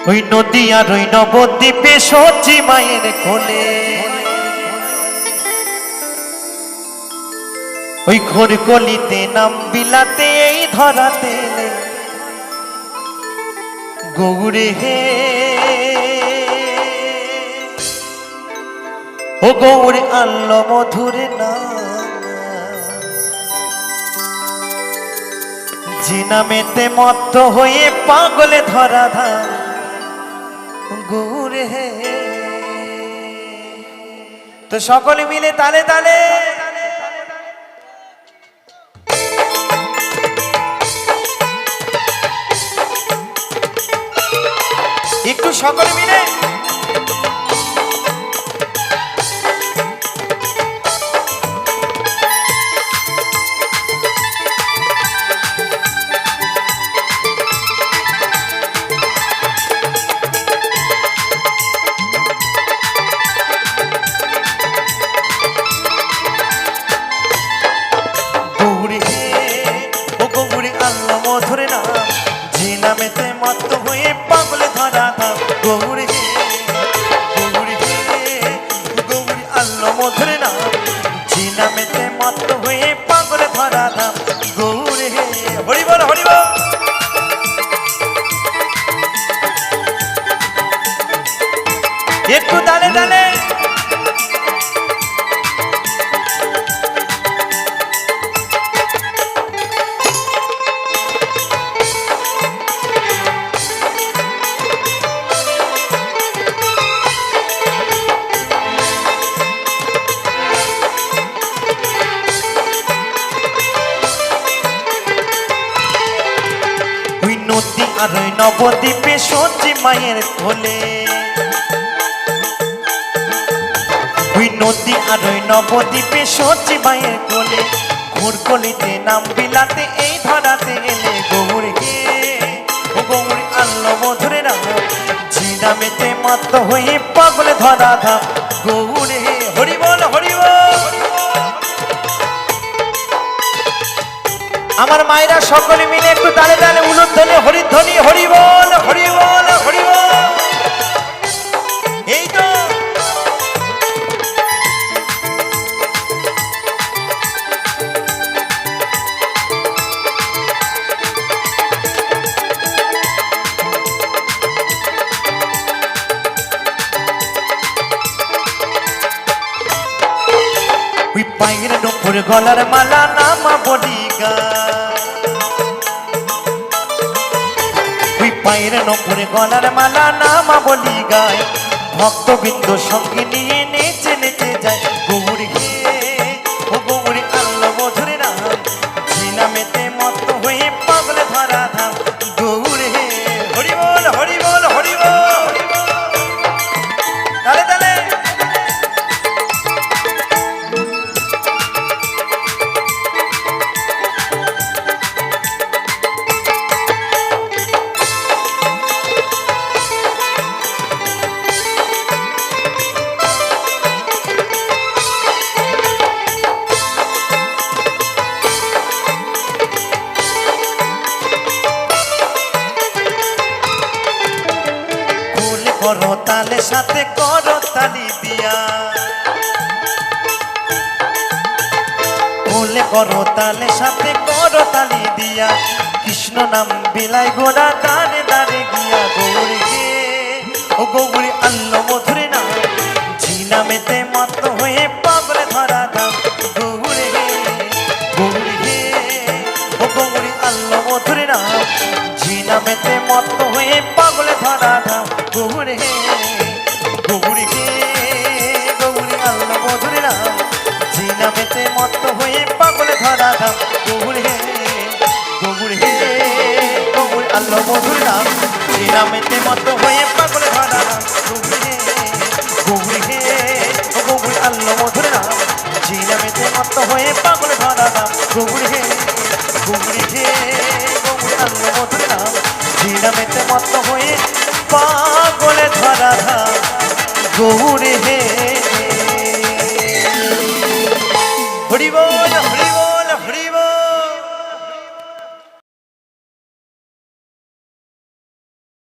ওই নদী আর ওই নবদ্বীপে সচি মায়ের কোলে ওই ঘোর গলিতে নাম বিলাতে এই ধরাতে গৌরে হে ও গৌরে আনলো মধুর নাম যে নামেতে মত্ত হয়ে পাগলে ধরা ধাম গৌরে হে। তো সকলে মিলে তালে তালে একটু সকলে মিলে মধুরে নাম যে নামেতে মত্ত হয়ে পাগলে ধরা ধাম গৌরে হে গৌরে হে গৌরে আল্লো মধুরে নাম যে নামেতে মত্ত হয়ে পাগলে ধরা ধাম গৌরে হে। হরি বল হরি বল। একটু তালে তালে নদী আর ওই নবদ্বীপে সচি মায়ের কোলে ওই নদী আর ওই নবদ্বীপে সচি মায়ের কোলে ঘোর গলিতে নাম বিলাতে এই ধরাতে এলে গৌর হে ও গৌর আনলো মধুরে নাম যে নামেতে মত্ত হয়ে পাগলে ধরা ধাম গৌর হে। হরি বল হরি বল। আমার মায়েরা সকলে মিলে একটু তালে তালে উলুধ্বনি হরিধ্বনি হরি বল হরি বল হরি বল। এই তো ওই পায়ের নপুর গলার মালা নামা বলি গা ওই পায়ের নপুরে গলার মালা নামা বলি গায় ভক্তবৃন্দ সঙ্গে নিয়ে নেচে নেচে যায় গৌর হে ও গৌর আনলো মধুরে নাম যে নামেতে মত্ত হয়ে পাগলে ধরা ধাম গৌর হে। হরি বল হরি বল হরি বল। তালে তালে করো তালে সাথে করো তালি দিয়া বলে করো তালে সাথে করো তালি দিয়া কৃষ্ণ নাম বিলাই গোড়া দাঁড়ে দাঁড়ে গিয়া গৌর হে ও গৌরী আনলো মধুরে নাম যে নামেতে মত্ত হয়ে পাগলে ধরা ধাম গৌর হে গৌর হে ও গৌরী আনলো মধুরে নাম যে নামেতে মত্ত হয়ে পাগলে ধরা ধাম গৌর হে গৌর হে গৌরী আনলো মধুরে নাম যে নামেতে মত্ত হয়ে পাগলে ধরা ধাম গৌর হে গৌর হে গৌর আনলো মধুরে নাম যে নামেতে মত্ত হয়ে পাগলে ধরা ধাম গৌর হে গৌর হে গৌর আনলো মধুরে নাম যে নামেতে মত্ত হয়ে পাগলে ধরা ধাম গৌর হে গৌর হে গৌর আনলো মধুরে নাম যে নামেতে মত্ত হয়ে পাগলে ধরা ধাম গৌর হে।